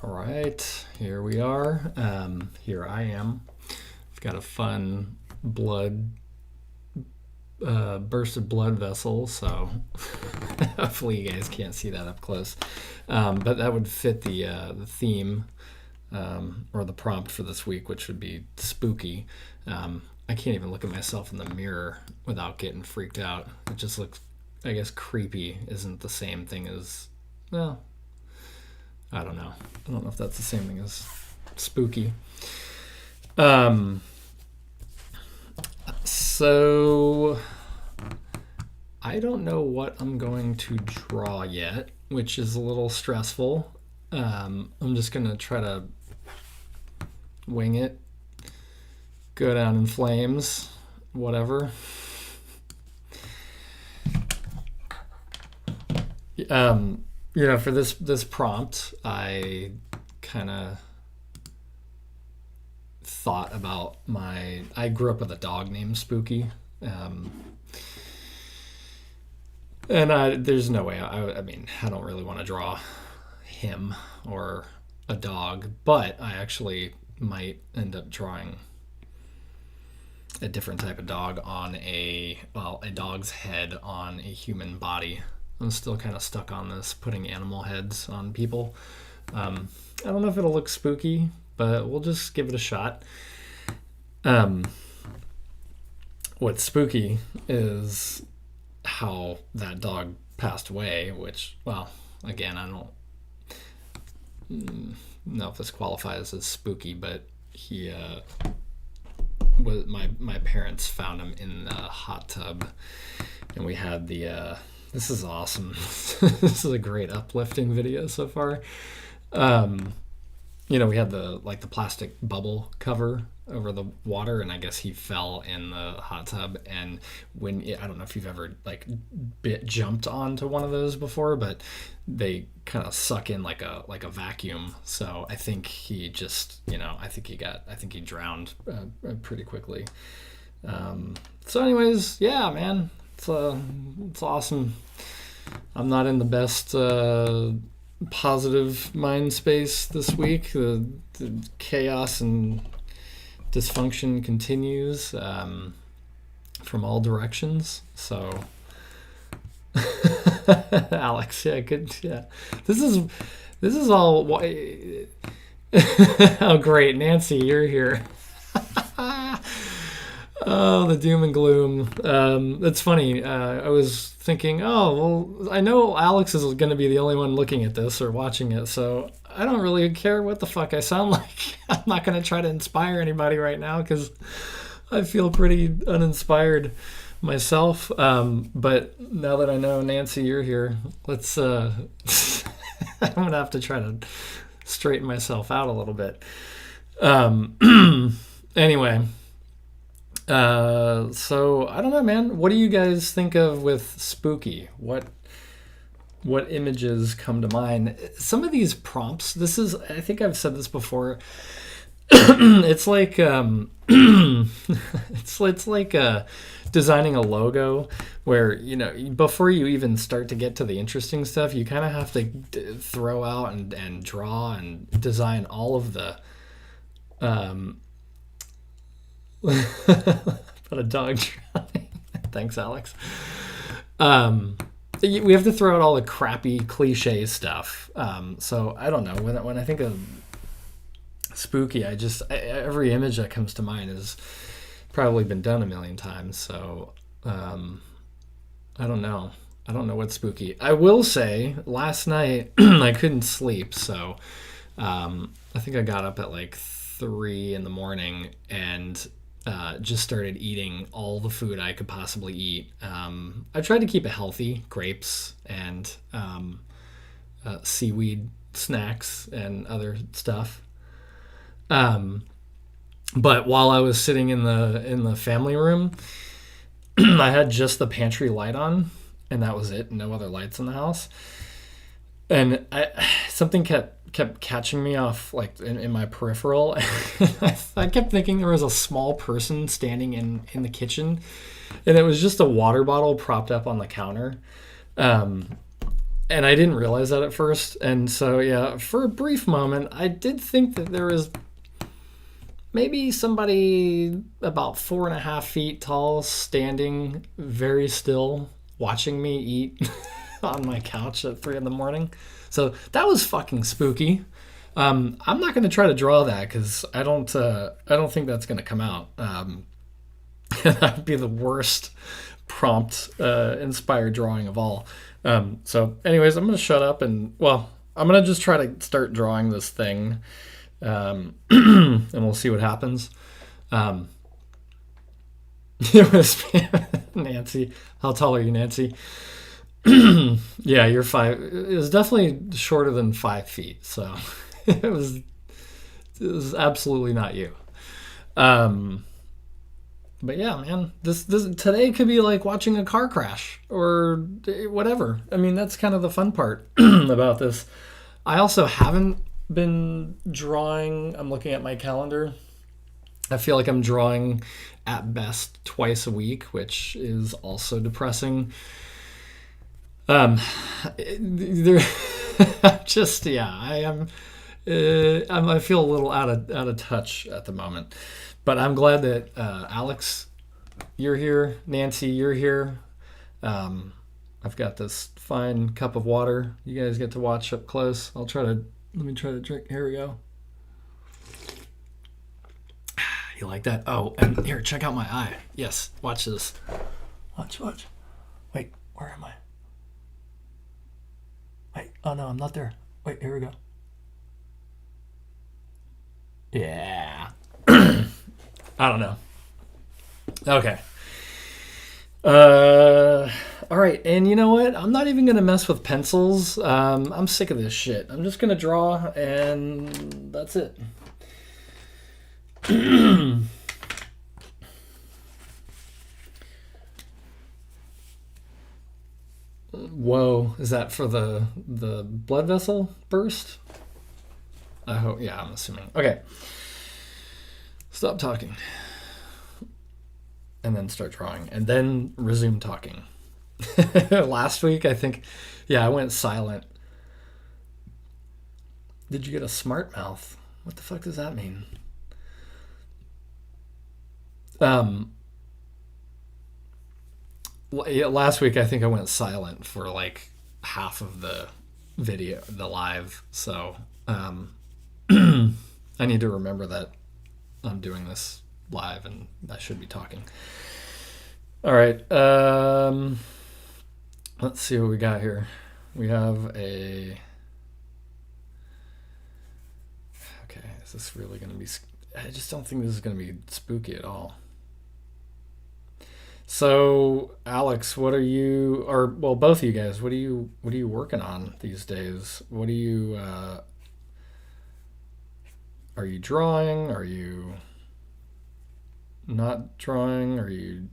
All right, here we are. Here I am. I've got a fun bursted blood vessel, so hopefully you guys can't see that up close. But that would fit the theme or the prompt for this week, which would be spooky. I can't even look at myself in the mirror without getting freaked out. It just looks, I guess, creepy isn't the same thing as, well, I don't know. I don't know if that's the same thing as spooky. So I don't know what I'm going to draw yet, which is a little stressful. I'm just going to try to wing it, go down in flames, whatever. For this prompt, I kind of thought about I grew up with a dog named Spooky. And there's no way, I mean, I don't really want to draw him or a dog, but I actually might end up drawing a different type of dog on a dog's head on a human body. I'm still kind of stuck on this, putting animal heads on people. I don't know if it'll look spooky, but we'll just give it a shot. What's spooky is how that dog passed away, which, well, again, I don't know if this qualifies as spooky, but he was my parents found him in the hot tub, and we had this is awesome. This is a great uplifting video so far. We had the plastic bubble cover over the water, and I guess he fell in the hot tub. And I don't know if you've ever jumped onto one of those before, but they kind of suck in like a vacuum. So I think he just, I think he drowned pretty quickly. So anyways, yeah, man. It's awesome. I'm not in the best positive mind space this week. The chaos and dysfunction continues from all directions. So, Alex, yeah, good, yeah. This is all. Oh, great, Nancy, you're here. Oh, the doom and gloom. It's funny. I was thinking, oh, well, I know Alex is going to be the only one looking at this or watching it, so I don't really care what the fuck I sound like. I'm not going to try to inspire anybody right now because I feel pretty uninspired myself. But now that I know, Nancy, you're here, let's... I'm going to have to try to straighten myself out a little bit. Anyway... So I don't know, man. What do you guys think of with spooky? What images come to mind? Some of these prompts, I think I've said this before. It's like it's like designing a logo where, before you even start to get to the interesting stuff, you kind of have to throw out and draw and design all of the but a dog drowning. Thanks, Alex. We have to throw out all the crappy cliche stuff. So I don't know. When I think of spooky, every image that comes to mind has probably been done a million times. So I don't know. I don't know what's spooky. I will say, last night I couldn't sleep, so I think I got up at like 3 a.m. and just started eating all the food I could possibly eat. I tried to keep it healthy, grapes and seaweed snacks and other stuff. But while I was sitting in the family room, I had just the pantry light on, and that was it. No other lights in the house. And something kept catching me off, like in my peripheral. I kept thinking there was a small person standing in the kitchen, and it was just a water bottle propped up on the counter. And I didn't realize that at first. And so, yeah, for a brief moment, I did think that there was maybe somebody about 4.5 feet tall standing very still watching me eat on my couch at 3 in the morning. So that was fucking spooky. I'm not going to try to draw that because I don't think that's going to come out. That'd be the worst prompt inspired drawing of all. So, anyways, I'm going to shut up and, well, I'm going to just try to start drawing this thing, and we'll see what happens. Nancy, how tall are you, Nancy? Yeah, you're 5. It was definitely shorter than 5 feet, so it was absolutely not you. But yeah, man, this today could be like watching a car crash or whatever. I mean, that's kind of the fun part about this. I also haven't been drawing. I'm looking at my calendar. I feel like I'm drawing at best twice a week, which is also depressing. There, just yeah, I am. I feel a little out of touch at the moment, but I'm glad that Alex, you're here. Nancy, you're here. I've got this fine cup of water. You guys get to watch up close. Let me try to drink. Here we go. You like that? Oh, and here, check out my eye. Yes, watch this. Watch. Wait, where am I? Wait, oh no, I'm not there. Wait, here we go. Yeah. I don't know. Okay. All right, and you know what? I'm not even gonna mess with pencils. I'm sick of this shit. I'm just gonna draw, and that's it. Whoa, is that for the blood vessel burst? I hope. Yeah, I'm assuming. Okay. Stop talking. And then start drawing. And then resume talking. Last week, I think, yeah, I went silent. Did you get a smart mouth? What the fuck does that mean? Last week, I think I went silent for like half of the video, the live. So, I need to remember that I'm doing this live and I should be talking. All right. Let's see what we got here. We have a... Okay, is this really going to be... I just don't think this is going to be spooky at all. So, Alex, what are you... Or, well, both of you guys, what are you working on these days? What are you... Are you drawing? Are you not drawing? Are you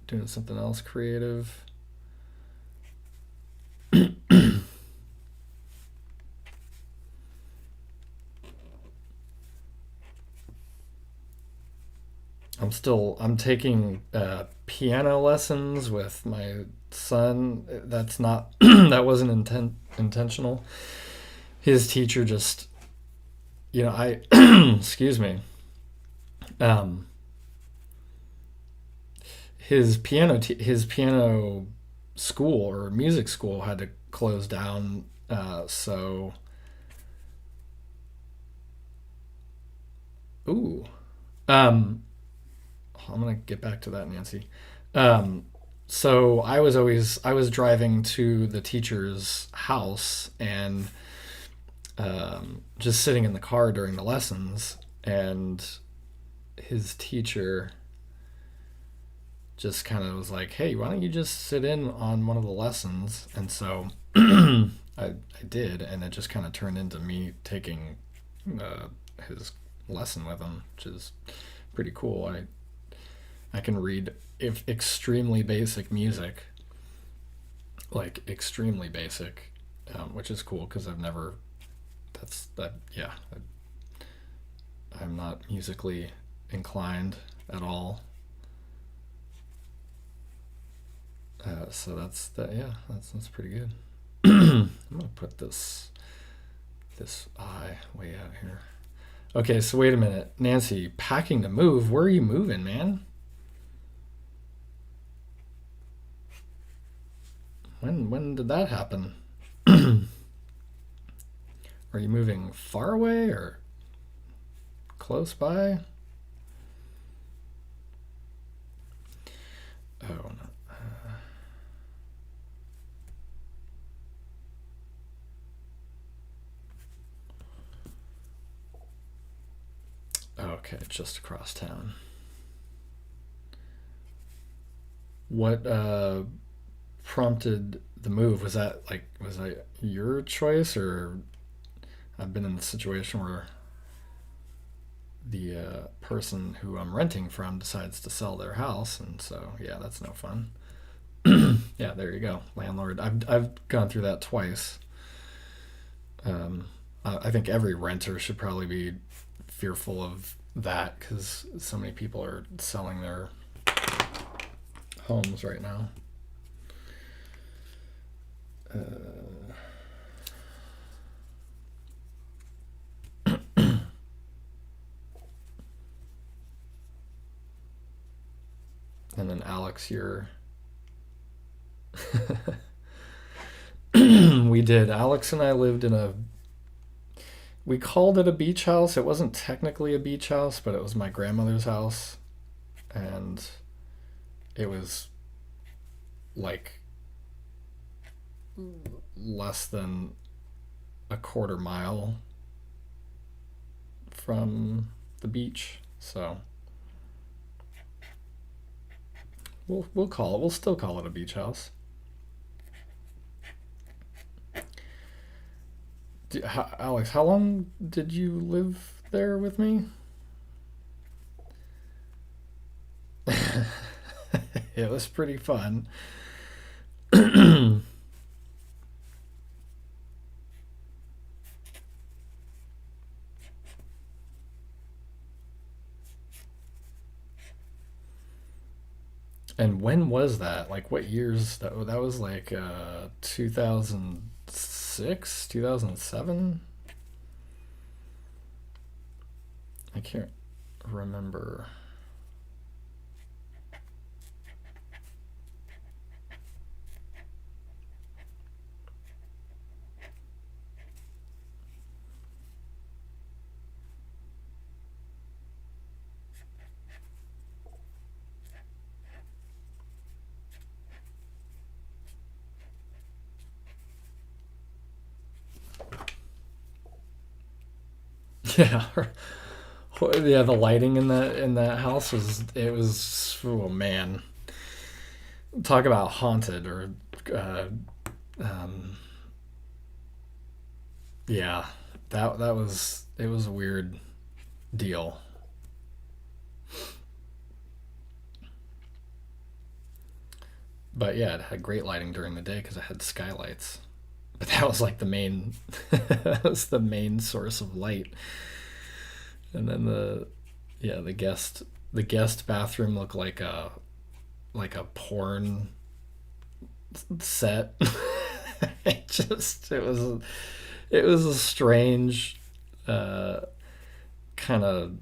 doing something else creative? I'm taking piano lessons with my son. That's not, that wasn't intentional. His teacher just, excuse me. His piano school or music school had to close down. So, ooh, I'm gonna get back to that, Nancy. So I was driving to the teacher's house and just sitting in the car during the lessons, and his teacher just kind of was like, "Hey, why don't you just sit in on one of the lessons?" And so I did, and it just kind of turned into me taking his lesson with him, which is pretty cool. I can read extremely basic music, like extremely basic, which is cool because I've never. Yeah. I'm not musically inclined at all. So that's pretty good. I'm gonna put this eye way out here. Okay, so wait a minute, Nancy. Packing to move. Where are you moving, man? When did that happen? Are you moving far away or close by? Oh no. Okay, just across town. What prompted the move? Was that your choice, or I've been in the situation where the person who I'm renting from decides to sell their house, and so yeah, that's no fun. Yeah, there you go, landlord. I've gone through that twice. I think every renter should probably be fearful of that because so many people are selling their homes right now. And then Alex, you're we did. Alex and I lived in a. We called it a beach house. It wasn't technically a beach house, but it was my grandmother's house, and it was like less than a quarter mile from the beach. So we'll still call it a beach house. Alex, how long did you live there with me? It was pretty fun. And when was that? Like what years? That was like 2006, 2007. I can't remember. Yeah. Yeah, the lighting in that house was, oh man, talk about haunted or uh, um, yeah, that was it was a weird deal. But yeah, it had great lighting during the day because it had skylights. But that was like the main that was the main source of light. And then the guest bathroom looked like a porn set. It was a strange uh, kind of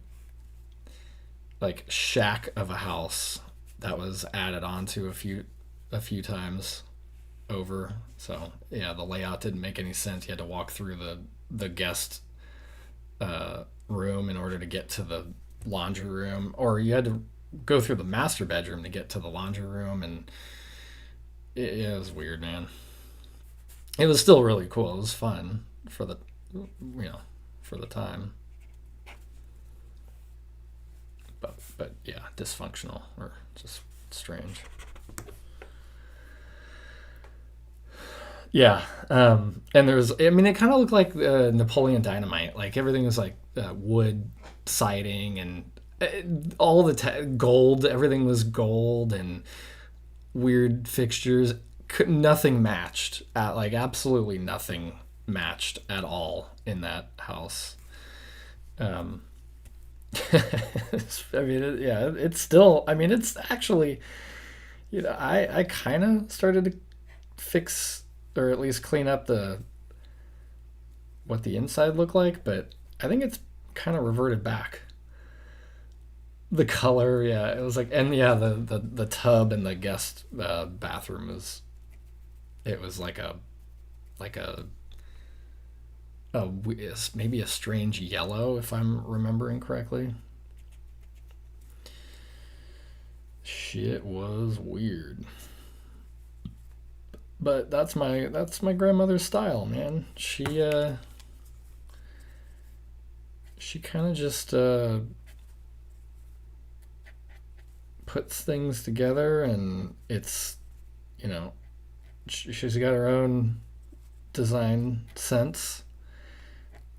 like shack of a house that was added onto a few times over. So yeah, the layout didn't make any sense. You had to walk through the guest room in order to get to the laundry room, or you had to go through the master bedroom to get to the laundry room, and it was weird, man. It was still really cool. It was fun for the for the time, but yeah, dysfunctional or just strange. Yeah, and there was. I mean, it kind of looked like Napoleon Dynamite. Like everything was like wood siding and all the gold. Everything was gold and weird fixtures. Nothing matched. Like absolutely nothing matched at all in that house. Um, I mean, yeah, it's still. I mean, it's actually. I kind of started to fix or at least clean up the what the inside looked like, but I think it's kind of reverted back. The color, yeah, it was like, and yeah, the tub in the guest bathroom was, it was like a maybe a strange yellow if I'm remembering correctly. Shit was weird. But that's my grandmother's style, man. She kind of just puts things together, and it's, you know, she's got her own design sense.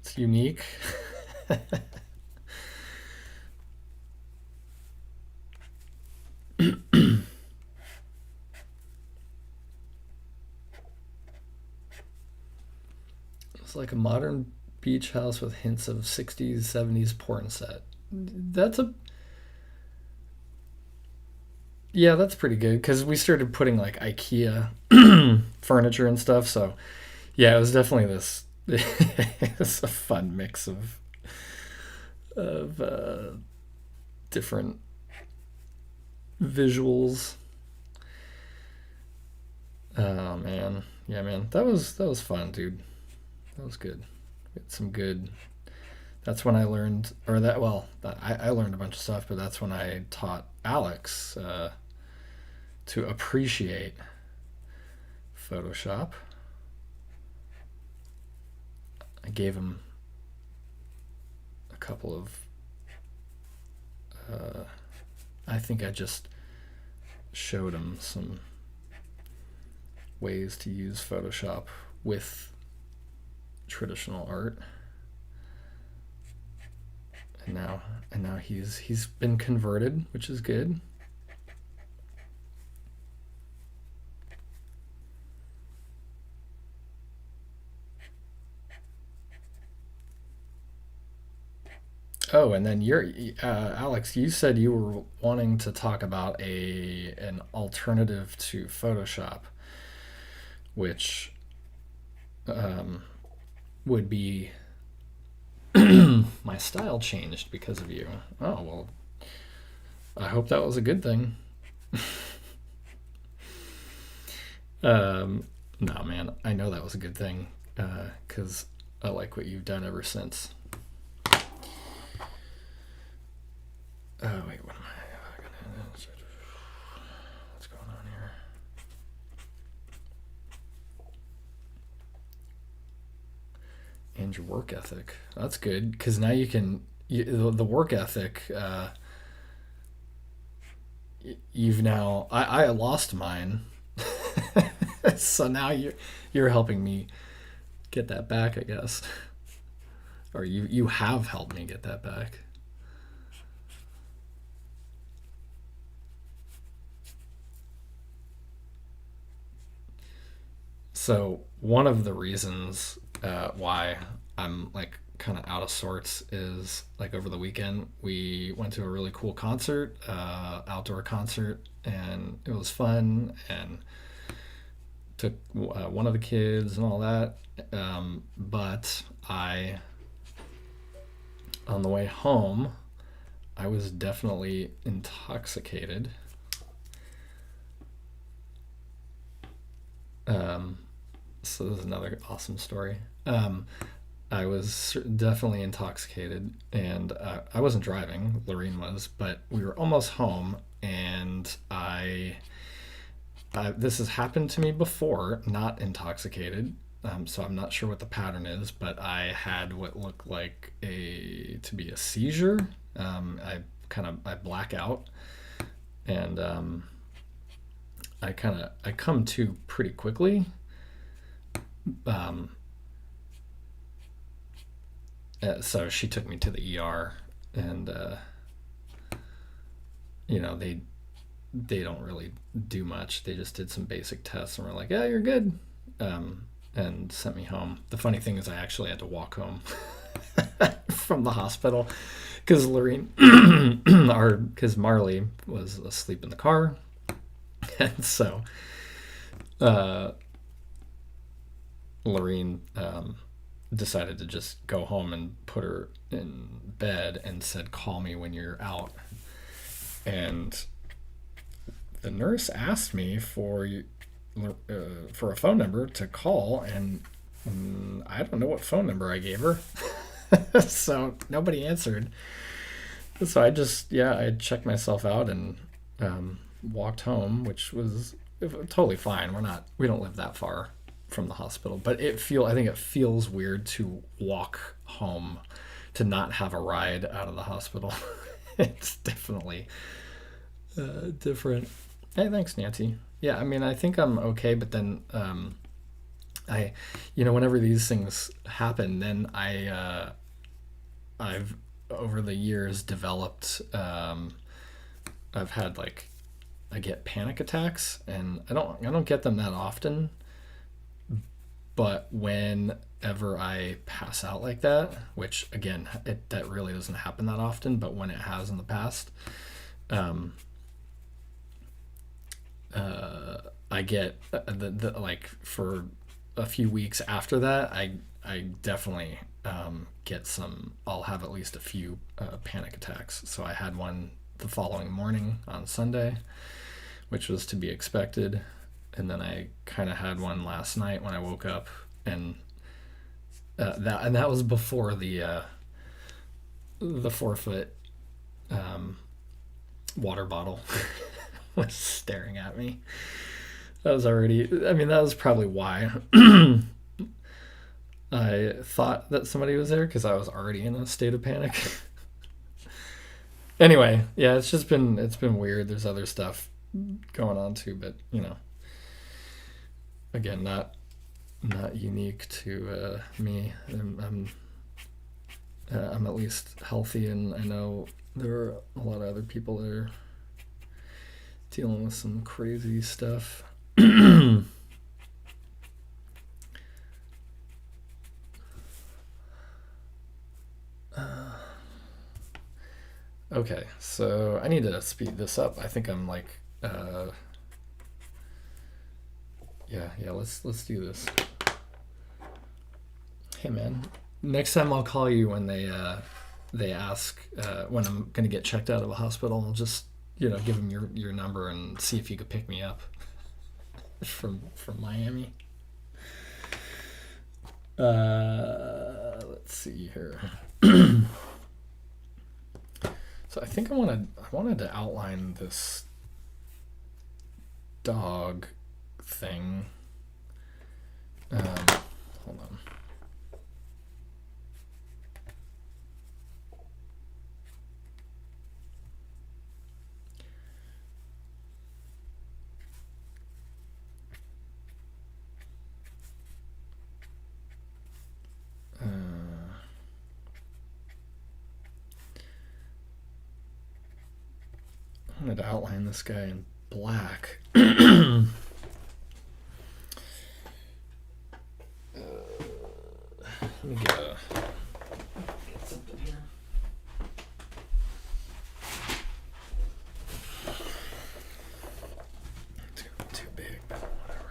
It's unique. It's like a modern beach house with hints of 60s, 70s porn set. That's a Yeah, that's pretty good because we started putting like IKEA furniture and stuff. So yeah, it was definitely this. It's a fun mix of different visuals. Oh man, yeah, man, that was fun, dude. That was good. It's some good. That's when I learned, or that well, I learned a bunch of stuff, but that's when I taught Alex to appreciate Photoshop. I gave him a couple of. I think I just showed him some ways to use Photoshop with traditional art, and now he's been converted, which is good. Oh, and then Alex, you said you were wanting to talk about a an alternative to Photoshop, which um, would be my style changed because of you. Oh well, I hope that was a good thing. No, man, I know that was a good thing because I like what you've done ever since. Oh wait, what am I gonna? What's going on here? And your work ethic. That's good because now the work ethic. You've now I lost mine, so now you're helping me get that back, I guess, or you have helped me get that back. So one of the reasons why I'm like kind of out of sorts is like over the weekend we went to a really cool concert, outdoor concert, and it was fun and took one of the kids and all that. But on the way home, I was definitely intoxicated. Um, so this is another awesome story. I was definitely intoxicated, and I wasn't driving. Lorene was, but we were almost home, and this has happened to me before, not intoxicated. So I'm not sure what the pattern is, but I had what looked like a to be a seizure. I black out, and I come to pretty quickly. Um, so she took me to the ER, and they don't really do much. They just did some basic tests and were like, "Yeah, you're good," and sent me home. The funny thing is, I actually had to walk home from the hospital because Lorene, or because Marley was asleep in the car, and so Lorene decided to just go home and put her in bed and said, "Call me when you're out." And the nurse asked me for a phone number to call, and I don't know what phone number I gave her. So nobody answered. So I just, yeah, I checked myself out and walked home, which was totally fine. We don't live that far from the hospital, but I think it feels weird to walk home, to not have a ride out of the hospital. It's definitely different. Hey, thanks, Nancy. Yeah, I mean, I think I'm okay, but then I, whenever these things happen, then I've over the years developed. I've had like I get panic attacks, and I don't get them that often, but whenever I pass out like that, which again that really doesn't happen that often, but when it has in the past, um, I get like for a few weeks after that, I definitely get some. I'll have at least a few panic attacks. So I had one the following morning on Sunday, which was to be expected, and then I kind of had one last night when I woke up, and that was before the 4 foot water bottle was staring at me. That was already. I mean, that was probably why I thought that somebody was there, because I was already in a state of panic. Anyway, yeah, it's been weird. There's other stuff going on too, but again, not unique to me. I'm at least healthy, and I know there are a lot of other people that are dealing with some crazy stuff. Okay, so I need to speed this up. I think I'm like, yeah. Let's do this. Hey man, next time I'll call you when they ask when I'm gonna get checked out of a hospital. I'll just give them your number and see if you could pick me up from Miami. Let's see here. So I think I wanted to outline this dog thing. Hold on. I wanted to outline this guy in black. Let me get something here. Too big, but whatever.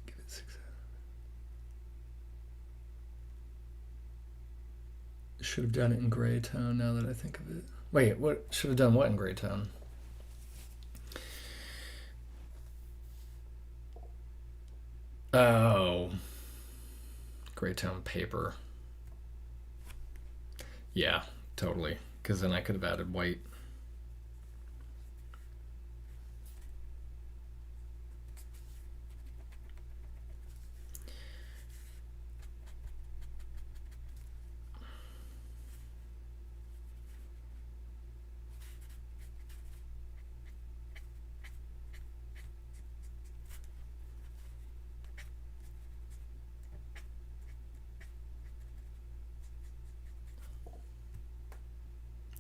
Give it 6. Should have done it in gray tone now that I think of it. Wait, what? Should have done what in gray tone? Oh. Gray tone paper. Yeah, totally. Because then I could have added white.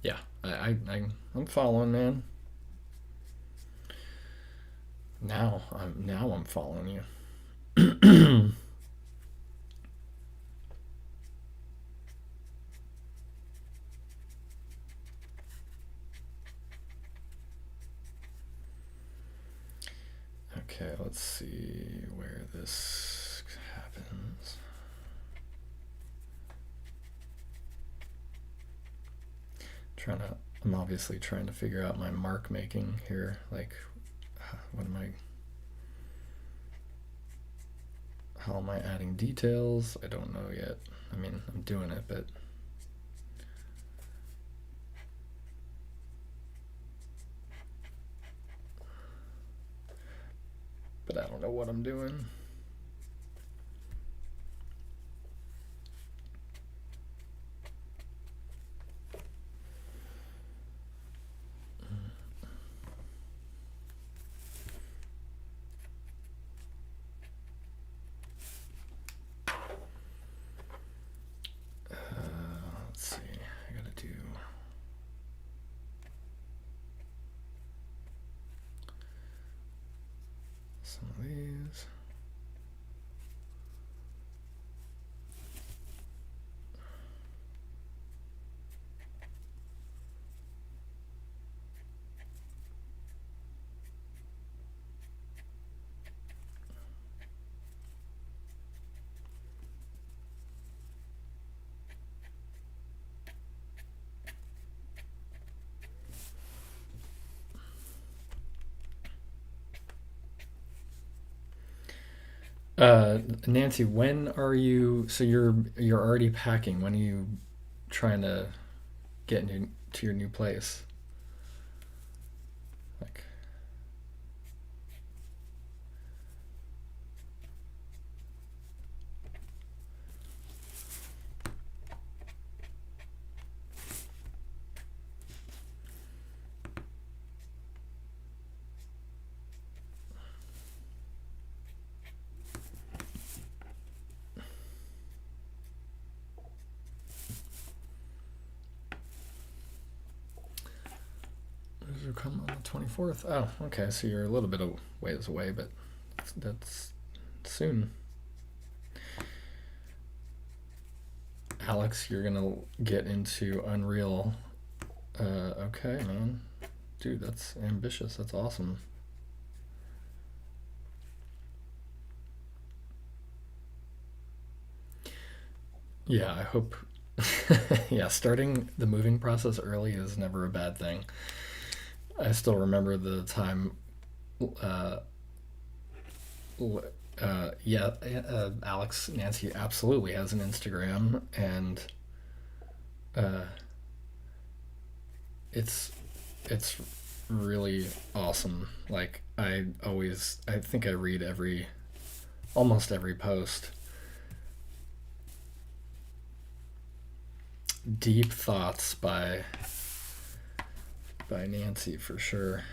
Yeah, I'm following, man. Now I'm following you. let's see where this happens. I'm obviously trying to figure out my mark making here. Like, how am I adding details? I don't know yet. I mean, I'm doing it, but I don't know what I'm doing. Let's see. I gotta do some of these. Nancy, when are you? So you're already packing. When are you trying to get to your new place? Like, those are coming on the 24th. Oh, okay. So you're a little bit of ways away, but that's soon. Alex, you're gonna get into Unreal. Okay, man. Dude, that's ambitious. That's awesome. Yeah, I hope. Yeah, starting the moving process early is never a bad thing. I still remember the time. Uh, yeah, Alex, Nancy absolutely has an Instagram, and uh, it's it's really awesome. Like, I think I read almost every post. Deep thoughts by Nancy for sure.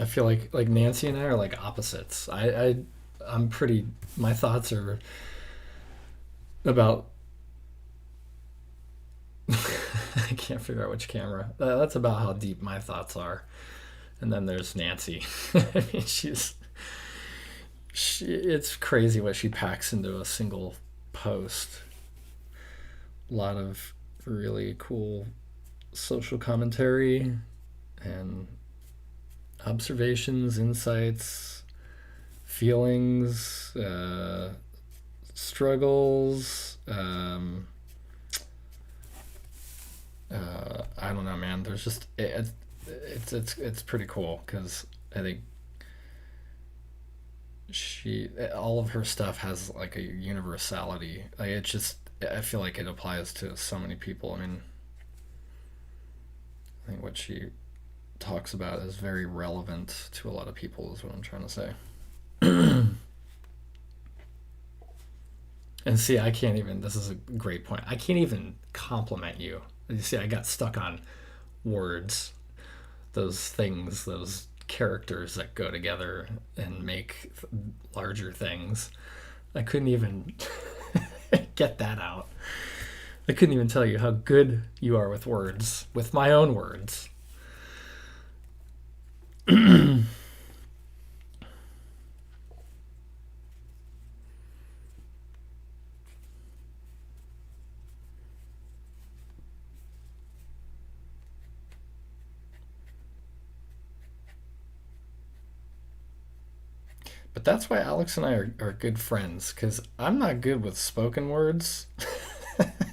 I feel like Nancy and I are like opposites. I'm pretty. My thoughts are about. I can't figure out which camera. That's about how deep my thoughts are. And then there's Nancy. I mean, it's crazy what she packs into a single post. A lot of really cool social commentary and observations, insights, feelings, struggles. I don't know, man. There's just it's pretty cool because I think she all of her stuff has like a universality. Like, it's just I feel like it applies to so many people. I mean, I think what she talks about is very relevant to a lot of people. Is what I'm trying to say. And see, I can't even. This is a great point. I can't even compliment you. You see, I got stuck on words. those things, those characters that go together and make larger things. I couldn't even get that out. I couldn't even tell you how good you are with words, with my own words. But that's why Alex and I are good friends, because I'm not good with spoken words,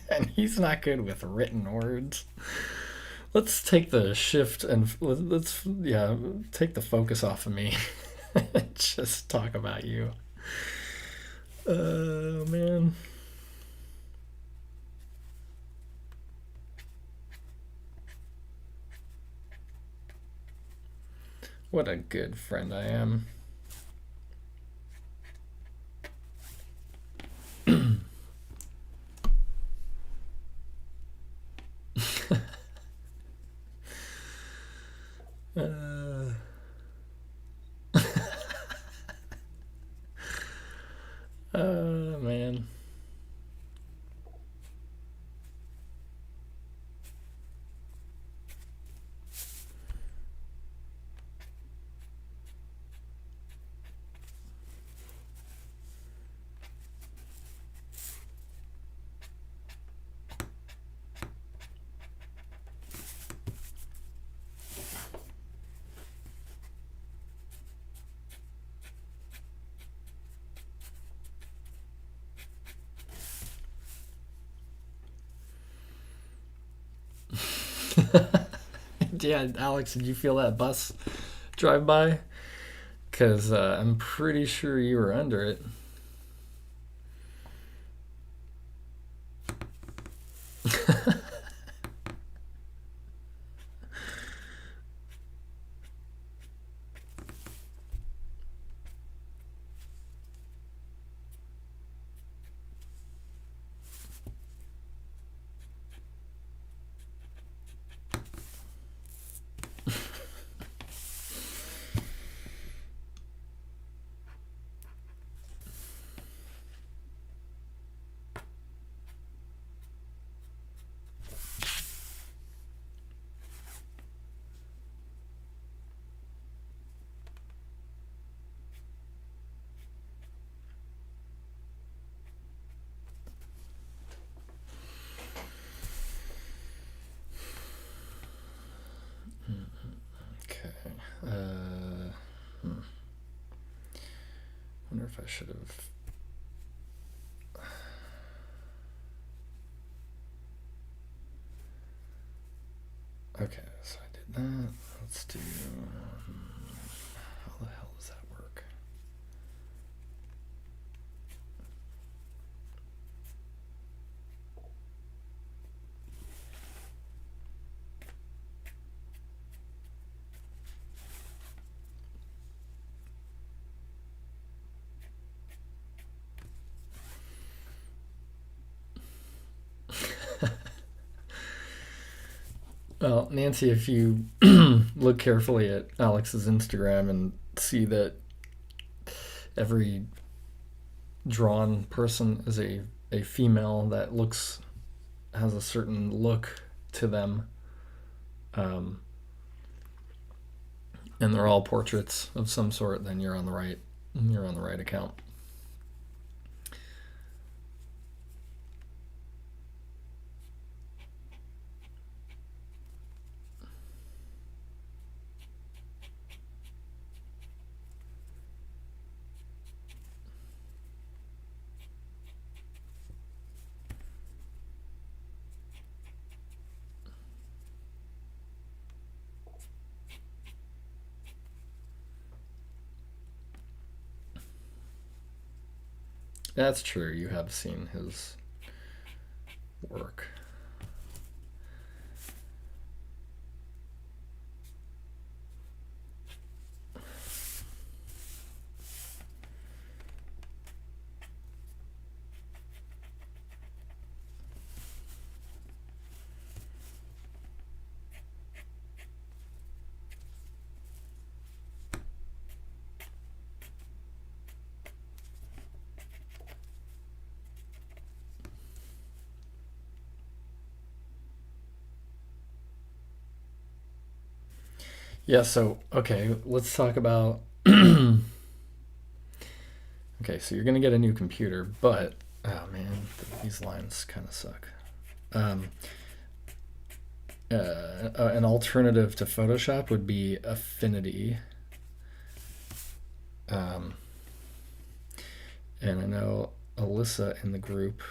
and he's not good with written words. Let's take the shift and let's yeah, take the focus off of me. Just talk about you. Oh man. What a good friend I am. uh, man. Yeah, Alex, did you feel that bus drive by? Because I'm pretty sure you were under it. Okay. Wonder if I should have. Okay, so I did that. Let's do. How the hell does that work? Well, Nancy, if you look carefully at Alex's Instagram and see that every drawn person is a female that looks has a certain look to them, um, and they're all portraits of some sort, then you're on the right account. That's true. You have seen his work. Yeah, so okay, let's talk about okay, so you're gonna get a new computer, but oh man, these lines kind of suck. Um, an alternative to Photoshop would be Affinity, um, and I know Alyssa in the group.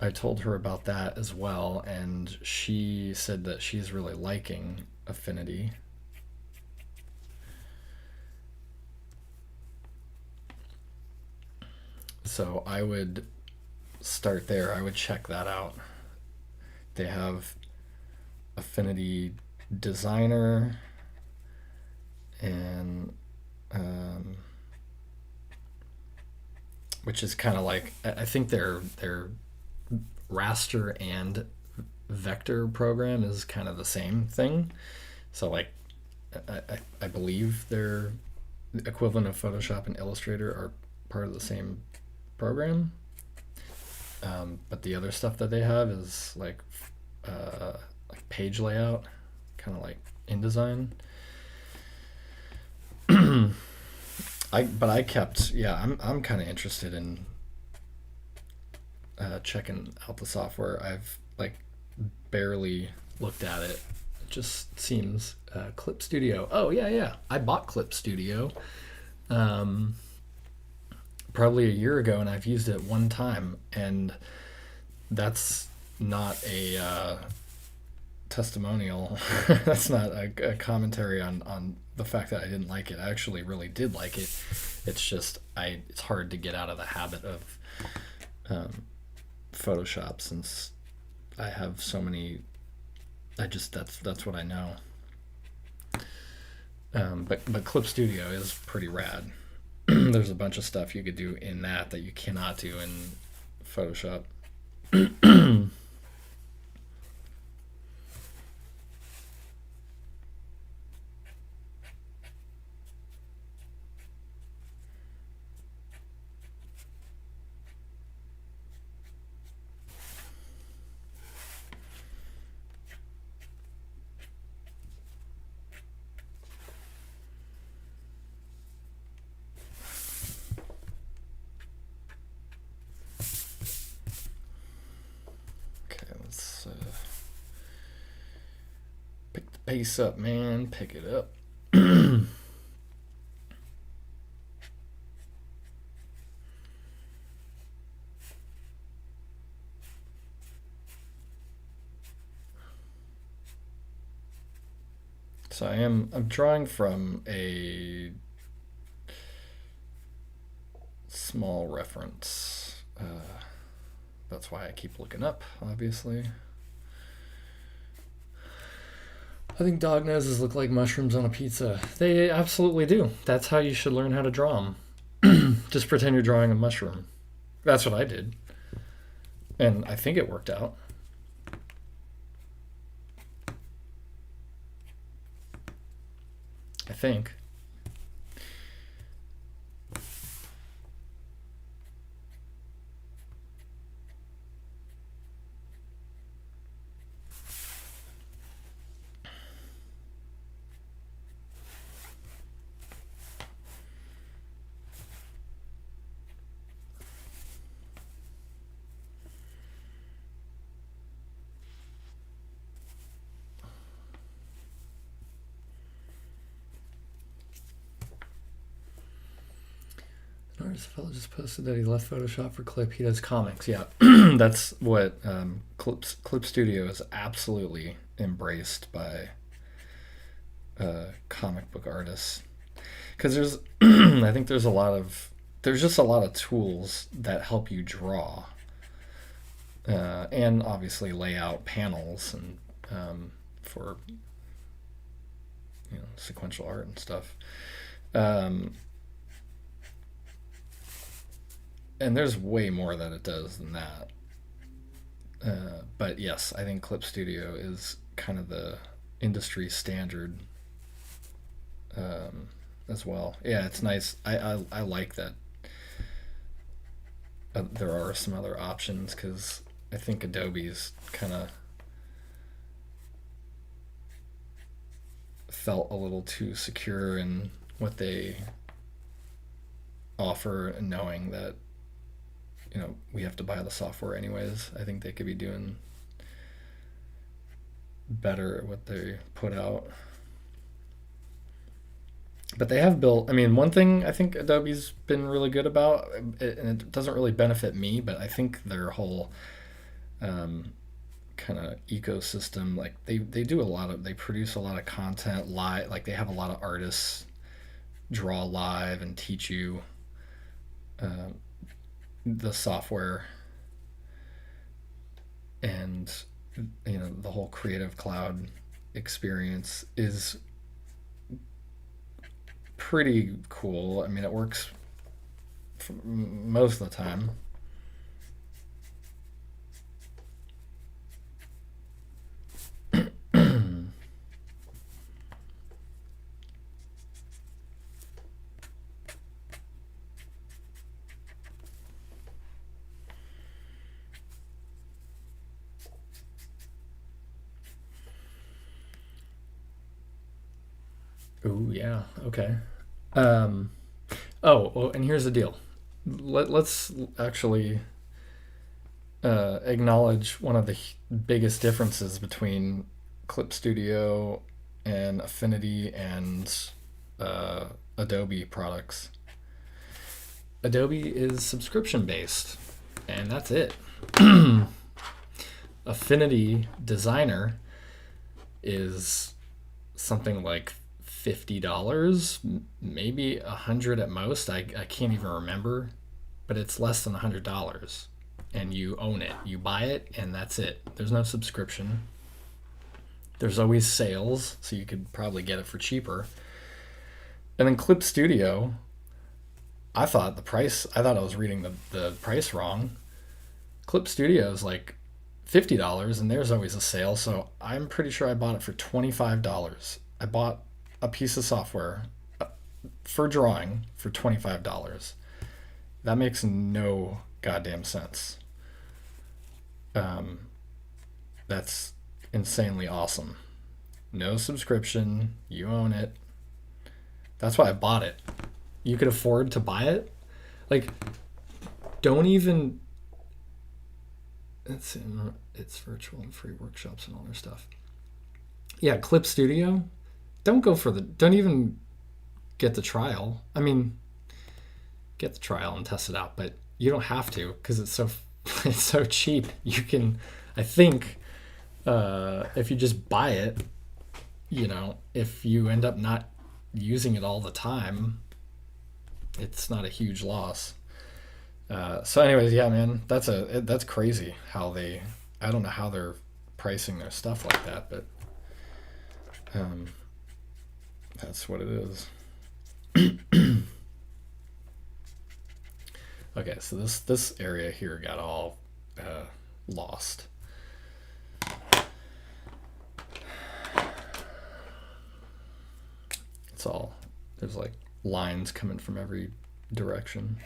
I told her about that as well, and she said that she's really liking Affinity. So I would start there. I would check that out. They have Affinity Designer and which is kind of like I think their raster and vector program is kind of the same thing. So like I believe their equivalent of Photoshop and Illustrator are part of the same program. But the other stuff that they have is like page layout, kind of like InDesign. I kept yeah I'm kind of interested in checking out the software. I've like barely looked at it. It just seems Clip Studio. Oh yeah, I bought Clip Studio um, probably a year ago, and I've used it one time, and that's not a testimonial. That's not a commentary on the fact that I didn't like it. I actually really did like it. It's just it's hard to get out of the habit of um, Photoshop since I have so many. I just that's what I know. But Clip Studio is pretty rad. There's a bunch of stuff you could do in that you cannot do in Photoshop. Okay, let's pick the pace up, man. Pick it up. So I'm drawing from a small reference. That's why I keep looking up, obviously. I think dog noses look like mushrooms on a pizza. They absolutely do. That's how you should learn how to draw them. Just pretend you're drawing a mushroom. That's what I did. And I think it worked out. I think. An artist fellow just posted that he left Photoshop for Clip. He does comics. Yeah, that's what Clip Studio is absolutely embraced by comic book artists. Because there's, I think there's just a lot of tools that help you draw, and obviously lay out panels and for sequential art and stuff. Um, and there's way more that it does than that. But yes, I think Clip Studio is kind of the industry standard as well. Yeah, it's nice. I like that there are some other options because I think Adobe's kind of felt a little too secure in what they offer, and knowing that we have to buy the software anyways. I think they could be doing better at what they put out. But they have built, I mean, one thing I think Adobe's been really good about, and it doesn't really benefit me, but I think their whole kind of ecosystem, like they do a lot of, they produce a lot of content live, like they have a lot of artists draw live and teach you the software, and the whole Creative Cloud experience is pretty cool. I mean, it works for most of the time. Oh yeah, okay. Um, oh, well, and here's the deal. Let's actually acknowledge one of the biggest differences between Clip Studio and Affinity and uh, Adobe products. Adobe is subscription based, and that's it. Affinity Designer is something like $50, maybe 100 at most. I can't even remember, but it's less than $100, and you own it. You buy it, and that's it. There's no subscription. There's always sales, so you could probably get it for cheaper. And then Clip Studio, I thought I was reading the price wrong. Clip Studio is like $50, and there's always a sale, so I'm pretty sure I bought it for $25. I bought a piece of software for drawing for $25. That makes no goddamn sense. Um, that's insanely awesome. No subscription, you own it. That's why I bought it. You could afford to buy it. Like, don't even. It's virtual and free workshops and all their stuff. Yeah, Clip Studio. Don't even get the trial. I mean, get the trial and test it out, but you don't have to, because it's so it's so cheap. You can, I think, if you just buy it, if you end up not using it all the time, it's not a huge loss. So anyways, yeah, man, that's crazy how I don't know how they're pricing their stuff like that, but um, that's what it is. Okay, so this area here got all lost. It's all, there's like lines coming from every direction.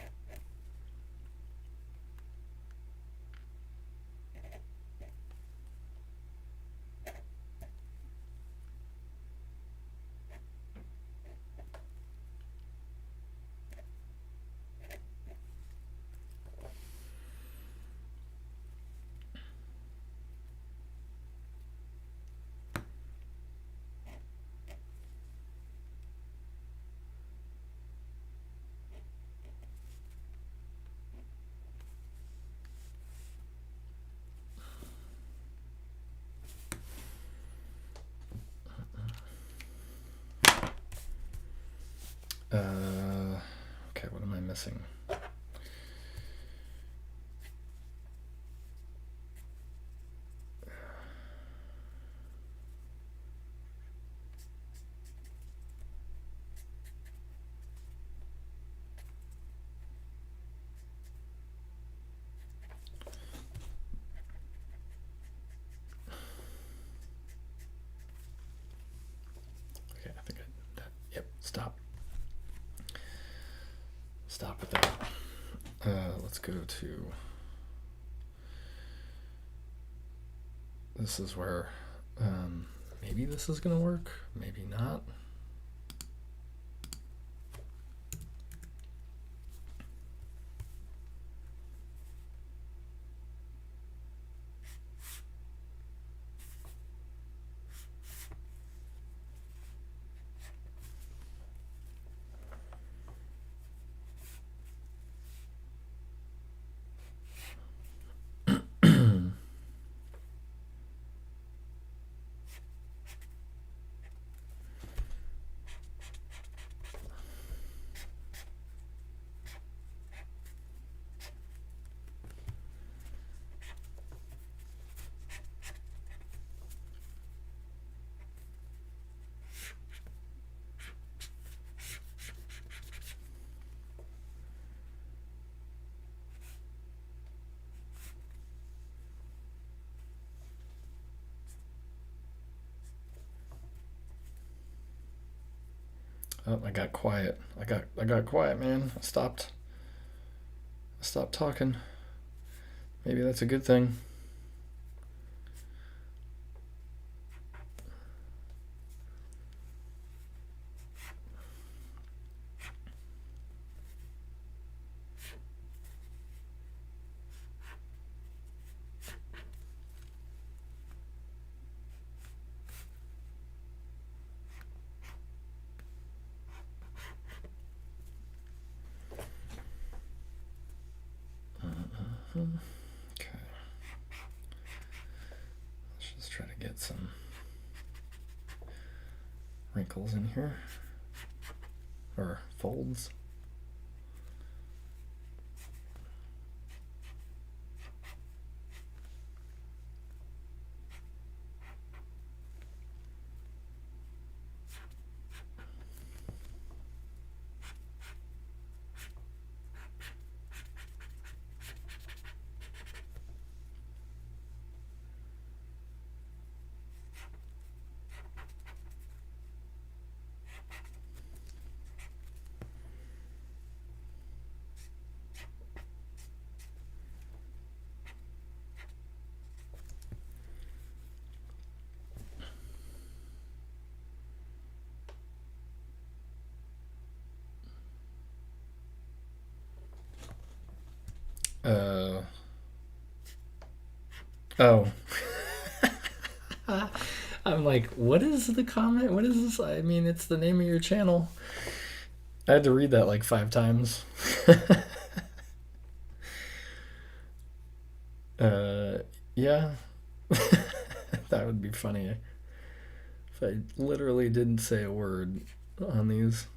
Okay, what am I missing? Okay, I think yep, stop with that. Let's go to, this is where Maybe this is gonna work, maybe not. Oh, I got quiet. I got quiet, man. I stopped talking. Maybe that's a good thing. Okay. Let's just try to get some wrinkles in here. Or folds. Oh. I'm like, what is the comment? What is this? I mean, it's the name of your channel. I had to read that like 5 times. Yeah. That would be funny if I literally didn't say a word on these.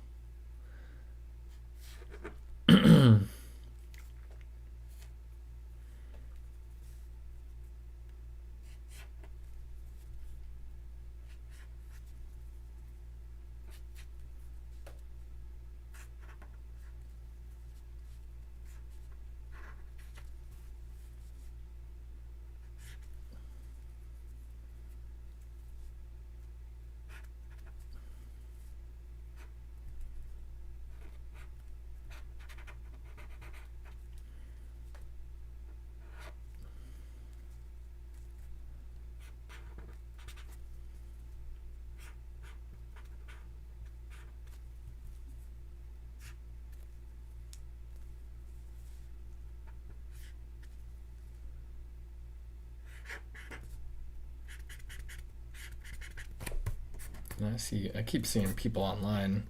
And I keep seeing people online,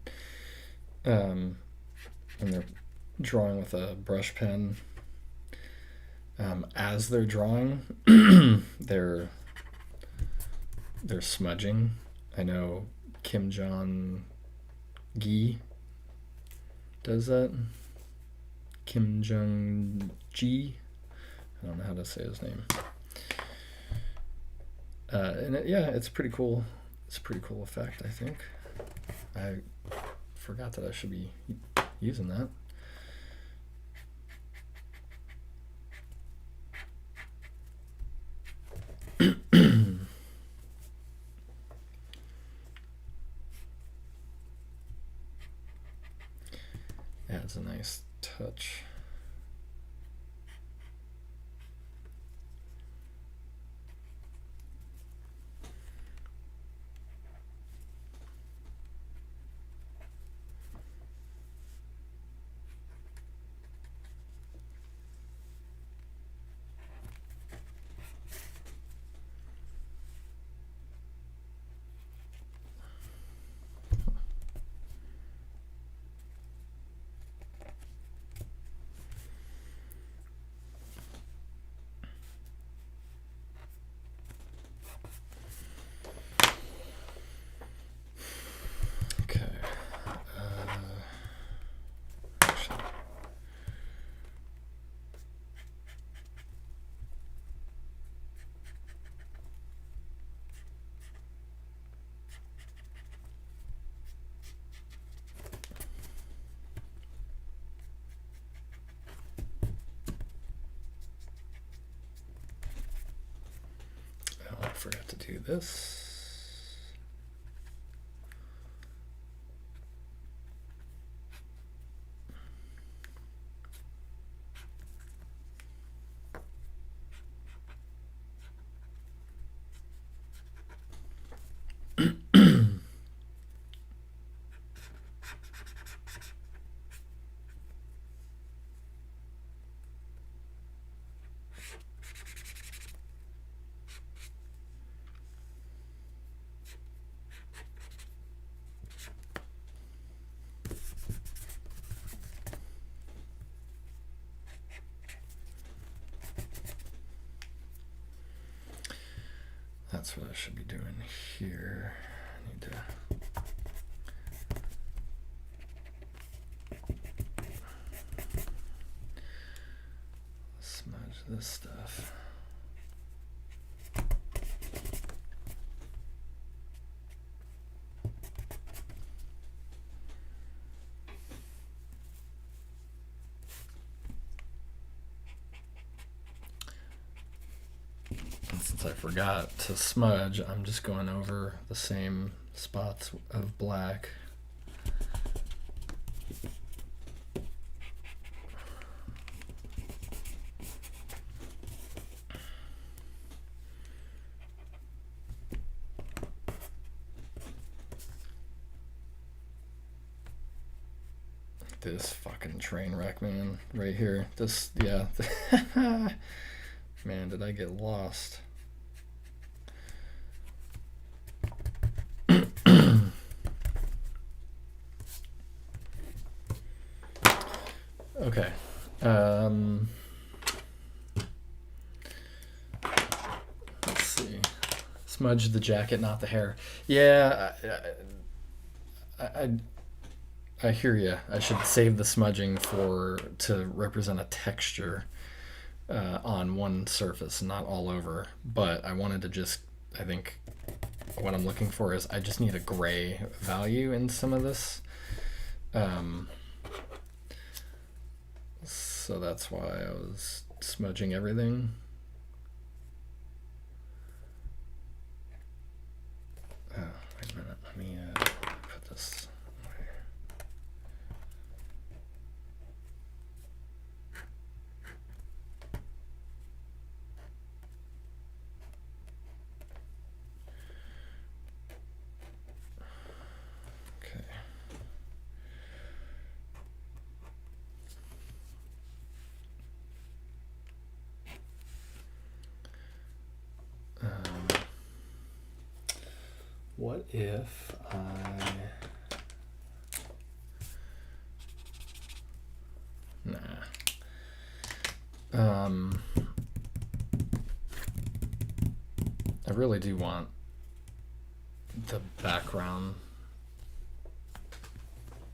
and they're drawing with a brush pen. As they're drawing, they're smudging. I know Kim Jong Gi does that. Kim Jong Gi. I don't know how to say his name. And it's pretty cool. It's a pretty cool effect, I think. I forgot that I should be using that. Adds a nice touch. forgot to do this. That's what I should be doing here. I need to smudge this stuff. Since I forgot to smudge, I'm just going over the same spots of black. This fucking train wreck, man, right here. This, yeah. Man, did I get lost. Okay. Let's see. Smudge the jacket, not the hair. Yeah, I hear you. I should save the smudging to represent a texture on one surface, not all over. But I wanted to just, I think what I'm looking for is I just need a gray value in some of this. So that's why I was smudging everything. Oh, wait a minute. Let me put this away. Okay. What if I... Nah. I really do want the background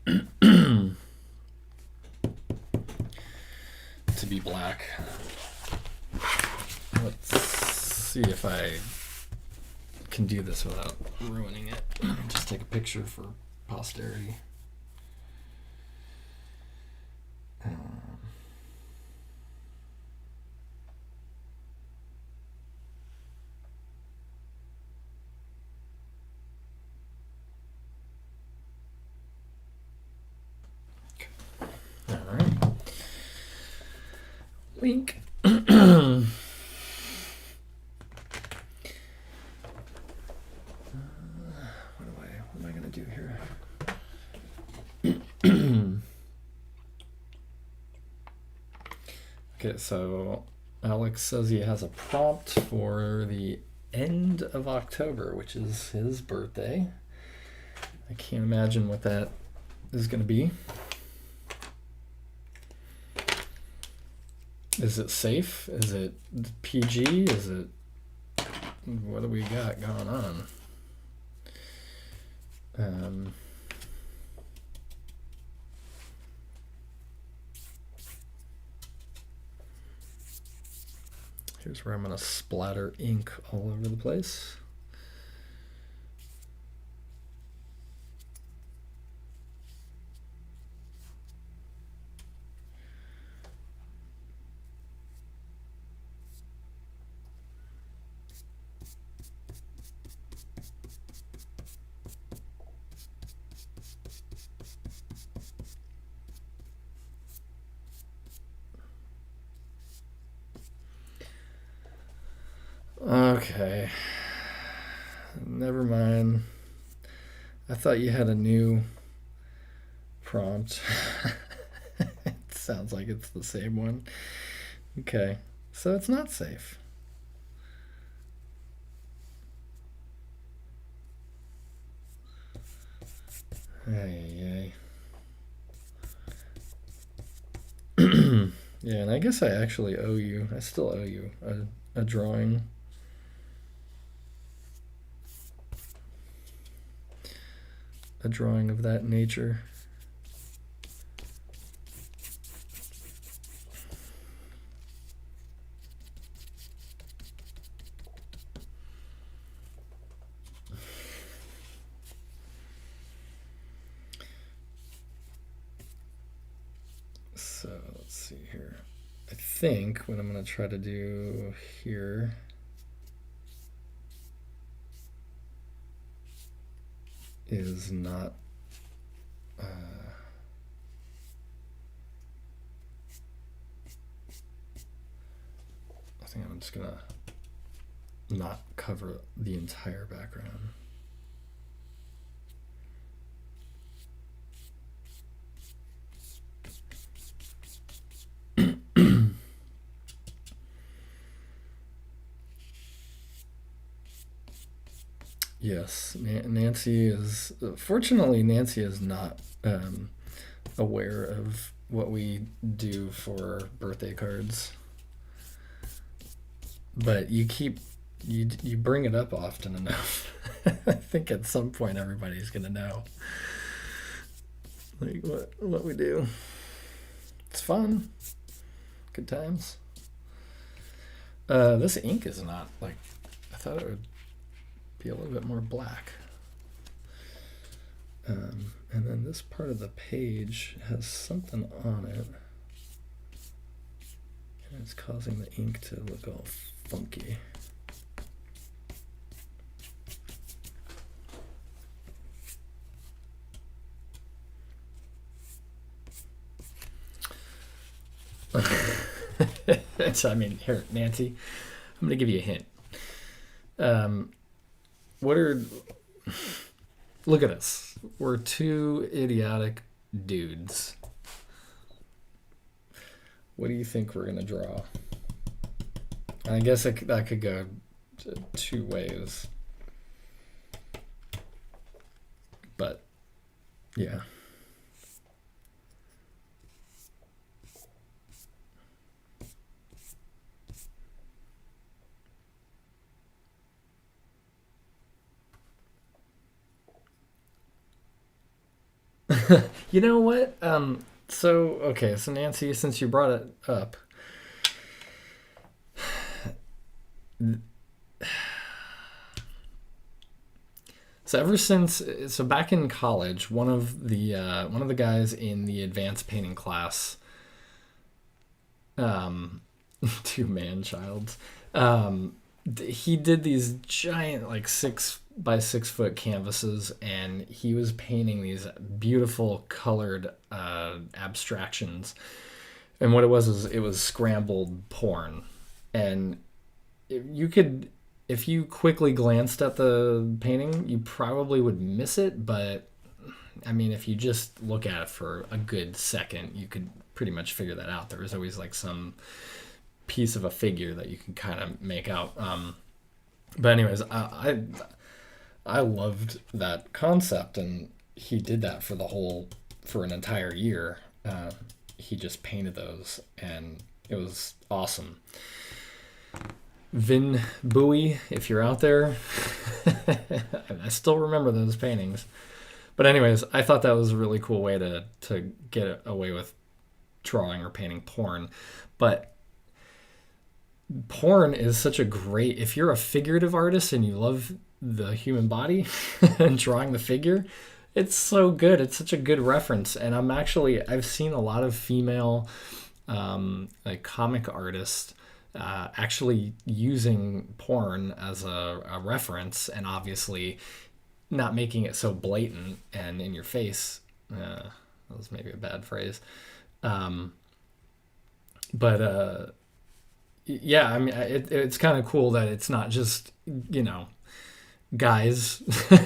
to be black. Let's see if I can do this without ruining it. Just take a picture for posterity. Okay. All right. Link. What am I gonna do here? Okay, so Alex says he has a prompt for the end of October, which is his birthday. I can't imagine what that is going to be. Is it safe? Is it PG? Is it... What do we got going on? Here's where I'm going to splatter ink all over the place. Okay, never mind. I thought you had a new prompt. It sounds like it's the same one. Okay, so it's not safe. Ay, ay. Yeah, and I guess I actually owe you. I still owe you a drawing. A drawing of that nature. So let's see here. I think what I'm going to try to do here is not. I think I'm just going to not cover the entire background. Yes, Nancy is. Fortunately, Nancy is not aware of what we do for birthday cards. But you bring it up often enough. I think at some point everybody's gonna know like what we do. It's fun, good times. This ink is not like I thought it would be a little bit more black. And then this part of the page has something on it, and it's causing the ink to look all funky. I mean, here, Nancy, I'm going to give you a hint. Look at us. We're two idiotic dudes. What do you think we're going to draw? I guess that could go two ways. But, yeah. You know what? So Nancy, since you brought it up, so back in college, one of the guys in the advanced painting class, two man childs, he did these giant like 6 by 6 foot canvases, and he was painting these beautiful colored abstractions. And what it was is it was scrambled porn, and if you quickly glanced at the painting, you probably would miss it, but I mean, if you just look at it for a good second, you could pretty much figure that out. There was always like some piece of a figure that you can kind of make out. But anyways, I loved that concept, and he did that for an entire year. He just painted those, and it was awesome. Vin Bowie, if you're out there, I still remember those paintings. But anyways, I thought that was a really cool way to get away with drawing or painting porn. But porn is such a great, if you're a figurative artist and you love the human body and drawing the figure, it's so good. It's such a good reference. And I've seen a lot of female like comic artists actually using porn as a reference, and obviously not making it so blatant and in your face. That was maybe a bad phrase. But yeah, I mean, it's kind of cool that it's not just, you know, guys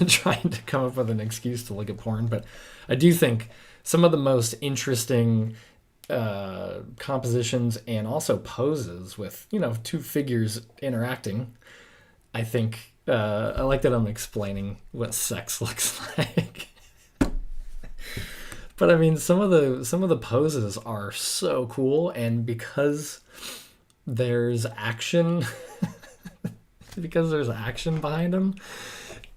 trying to come up with an excuse to look at porn, but I do think some of the most interesting compositions and also poses with, you know, two figures interacting. I think I like that I'm explaining what sex looks like. But I mean, some of the poses are so cool, and because there's action, because there's action behind them,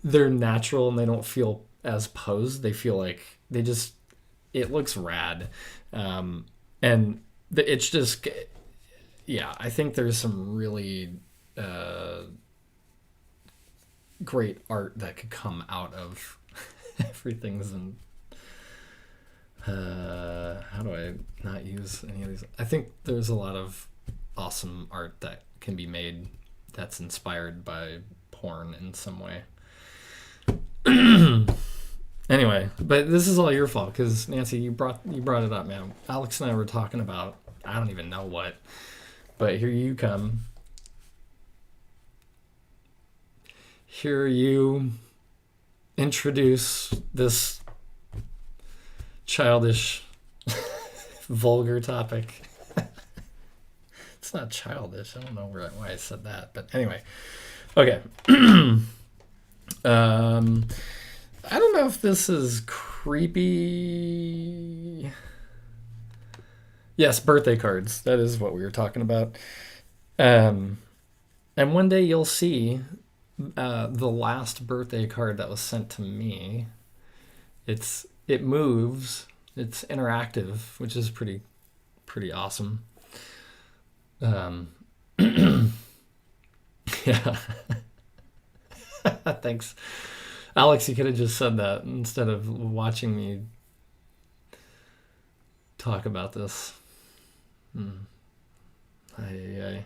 they're natural and they don't feel as posed. They feel like they just, it looks rad. And it's just, yeah, I think there's some really great art that could come out of everything's in. How do I not use any of these? I think there's a lot of awesome art that can be made that's inspired by porn in some way. Anyway, but this is all your fault because Nancy, you brought it up, man. Alex and I were talking about I don't even know what, but here you come. Here you introduce this childish, vulgar topic. It's not childish. I don't know why I said that, but anyway. Okay. I don't know if this is creepy. Yes, birthday cards. That is what we were talking about. And one day you'll see the last birthday card that was sent to me. It moves. It's interactive, which is pretty awesome. Yeah. Thanks. Alex, you could have just said that instead of watching me talk about this. Aye.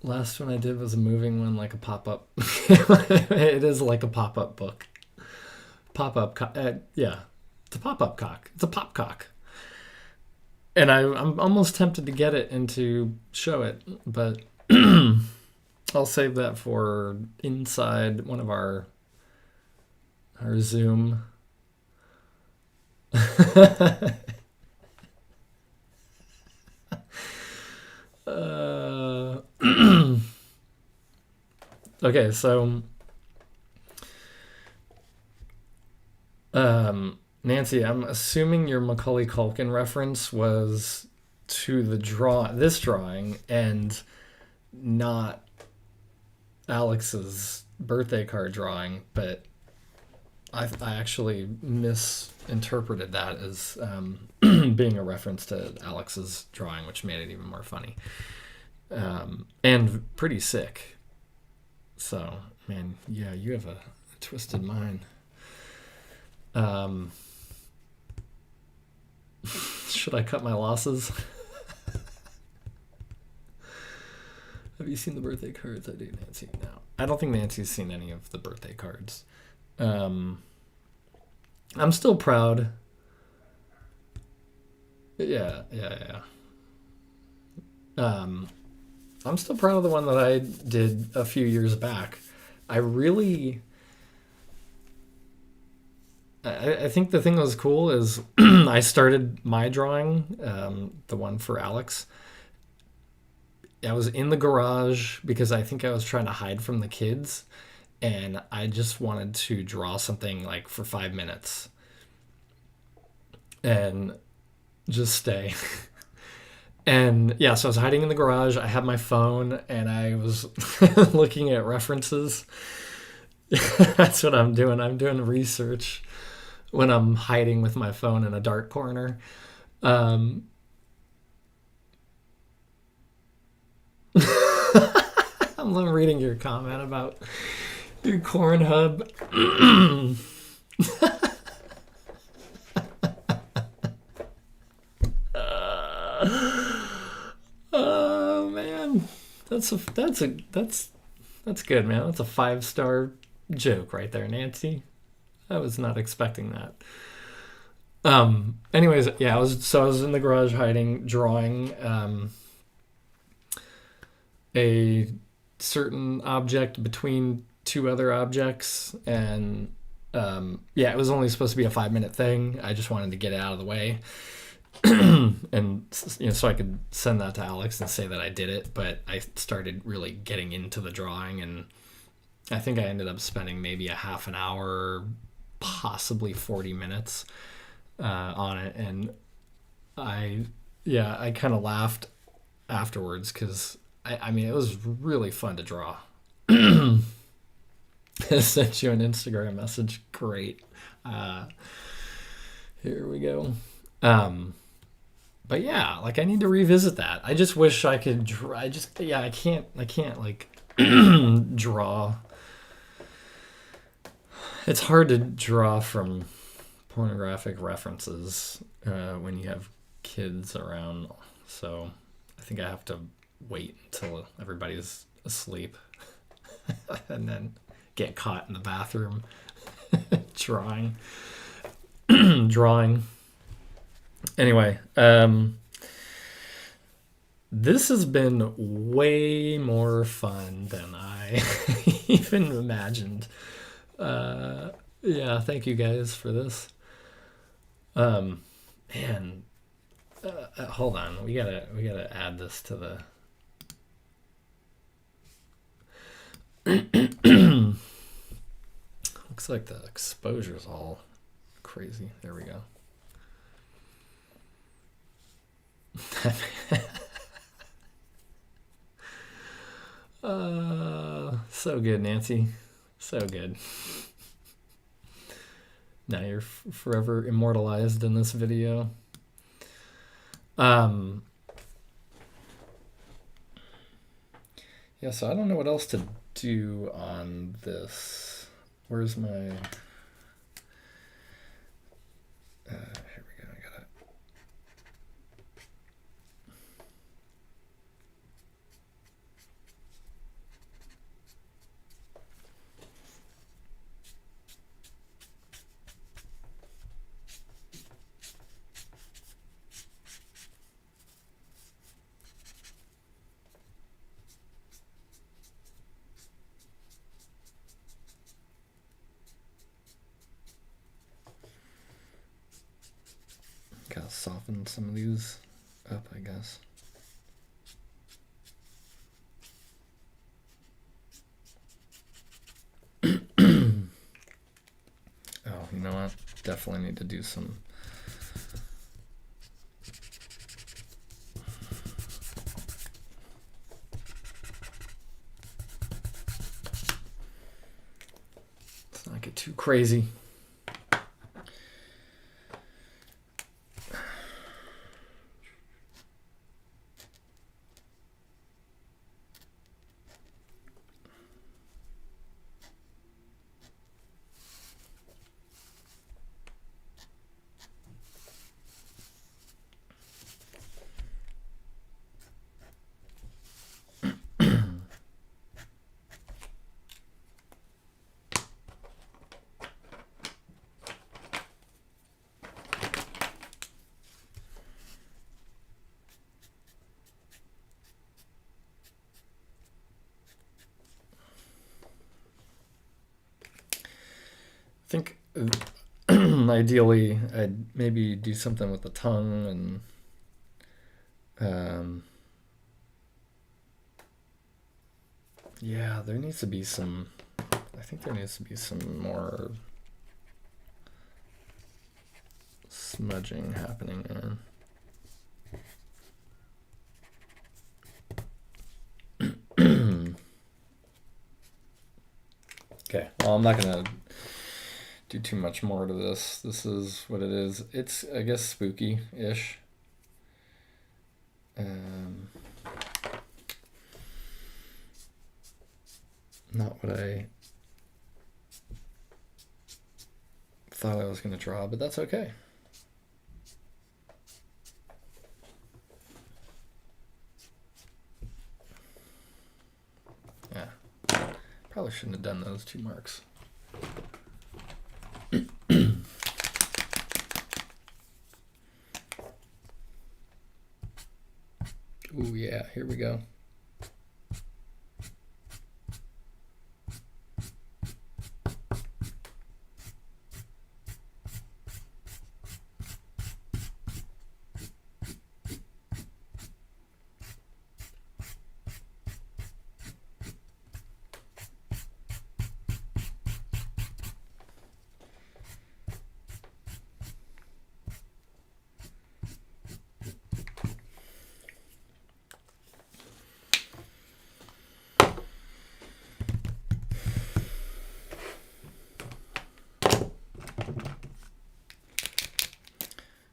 Last one I did was a moving one, like a pop-up. It is like a pop-up book. Pop-up, yeah. It's a pop-up cock. It's a pop cock. And I'm almost tempted to get it and to show it, but I'll save that for inside one of our Zoom. Okay, so Nancy, I'm assuming your Macaulay Culkin reference was to this drawing and not Alex's birthday card drawing, but I actually misinterpreted that as being a reference to Alex's drawing, which made it even more funny and pretty sick. So, man, yeah, you have a twisted mind. Should I cut my losses? Have you seen the birthday cards? I do, Nancy. No, I don't think Nancy's seen any of the birthday cards. I'm still proud. Yeah. I'm still proud of the one that I did a few years back. I think the thing that was cool is I started my drawing, the one for Alex. I was in the garage because I think I was trying to hide from the kids, and I just wanted to draw something like for 5 minutes and just stay. And yeah, so I was hiding in the garage. I had my phone and I was looking at references. That's what I'm doing. I'm doing research when I'm hiding with my phone in a dark corner. I'm reading your comment about your corn hub. Oh man, that's good, man. That's a 5-star joke right there, Nancy. I was not expecting that. Anyways, yeah, I was in the garage hiding, drawing a certain object between two other objects, and yeah, it was only supposed to be a 5 minute thing. I just wanted to get it out of the way, and so I could send that to Alex and say that I did it. But I started really getting into the drawing, and I think I ended up spending maybe a half an hour, possibly 40 minutes on it, and I kind of laughed afterwards because I mean it was really fun to draw. I sent you an Instagram message. Great. Uh, Here we go. Um, but yeah, like I need to revisit that. I just wish I could. I just yeah, I can't. I can't like draw. It's hard to draw from pornographic references when you have kids around. So I think I have to wait until everybody's asleep and then get caught in the bathroom drawing. Drawing. Anyway, this has been way more fun than I even imagined. Yeah, thank you guys for this. Um, Man, hold on, we gotta add this to the. Looks like the exposure's all crazy. There we go. So good, Nancy. So good. Now you're forever immortalized in this video. Um, yeah, so I don't know what else to do on this. Where's my... here we go. I got it. Gotta soften some of these up, I guess. Oh, you know what? Definitely need to do some. Let's not get too crazy. I think ideally I'd maybe do something with the tongue and yeah, there needs to be some. I think there needs to be some more smudging happening there. Okay, well, I'm not gonna do too much more to this. This is what it is. It's, I guess, spooky-ish. Not what I thought I was going to draw, but that's okay. Yeah, probably shouldn't have done those 2 marks. Ooh, yeah, here we go.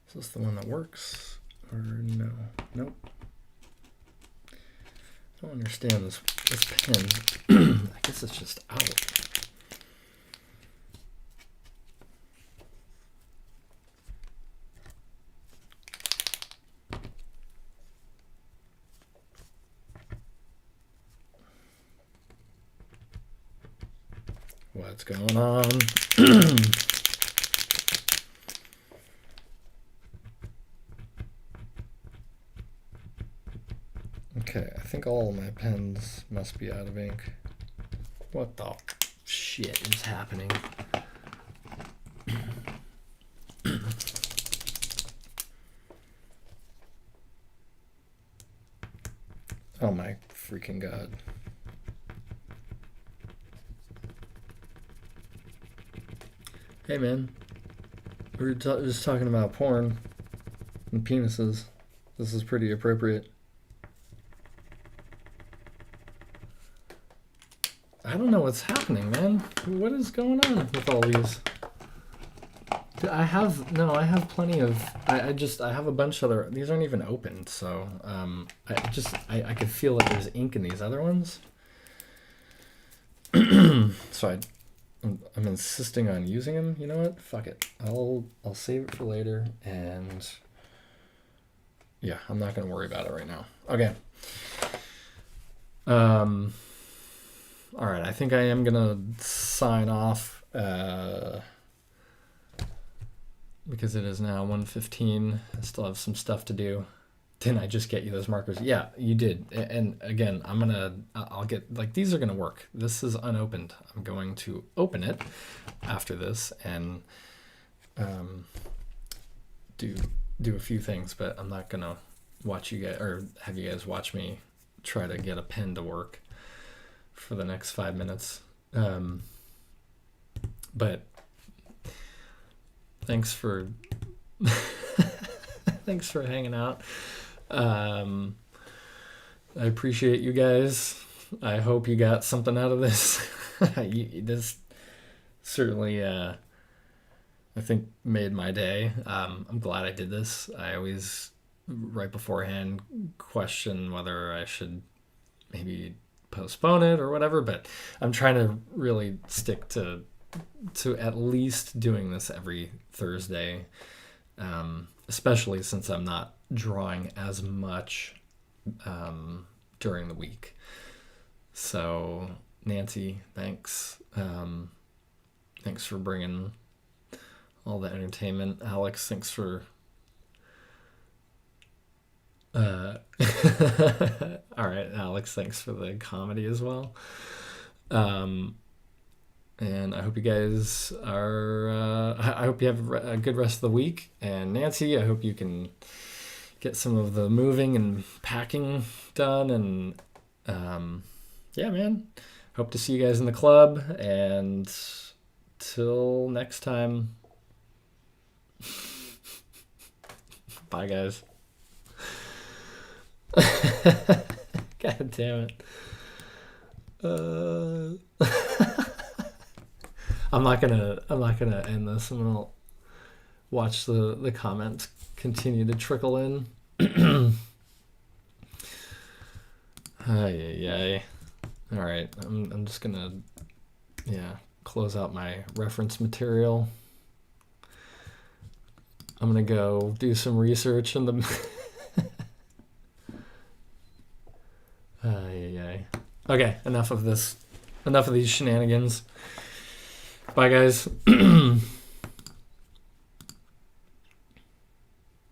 Is this the one that works? Or no? Nope. I don't understand this pen. I guess it's just out. What's going on? Okay, I think all my pens must be out of ink. What the shit is happening? Oh my freaking god. Hey man, we were just talking about porn and penises. This is pretty appropriate. I don't know what's happening, man. What is going on with all these? I have plenty of. I have a bunch of other. These aren't even opened, so I could feel that there's ink in these other ones. So I'm insisting on using them. You know what? Fuck it. I'll save it for later, and yeah, I'm not gonna worry about it right now. Okay. All right, I think I am gonna sign off because it is now 1:15. I still have some stuff to do. Didn't I just get you those markers? Yeah, you did. And again, I'll get, like, these are gonna work. This is unopened. I'm going to open it after this and do a few things, but I'm not gonna watch you guys or have you guys watch me try to get a pen to work for the next 5 minutes. But thanks for thanks for hanging out. I appreciate you guys. I hope you got something out of this. This certainly I think made my day. I'm glad I did this. I always right beforehand question whether I should maybe postpone it or whatever, but I'm trying to really stick to at least doing this every Thursday, especially since I'm not drawing as much during the week. So Nancy, thanks. Thanks for bringing all the entertainment. Alex, thanks for all right, Alex, thanks for the comedy as well. And I hope you guys are I hope you have a good rest of the week. And Nancy, I hope you can get some of the moving and packing done. And yeah, man, hope to see you guys in the club. And till next time, bye guys. God damn it. I'm not gonna end this. I'm gonna watch the comments continue to trickle in. Ay. All right, I'm just gonna close out my reference material. I'm gonna go do some research in the. Okay, enough of this. Enough of these shenanigans. Bye, guys.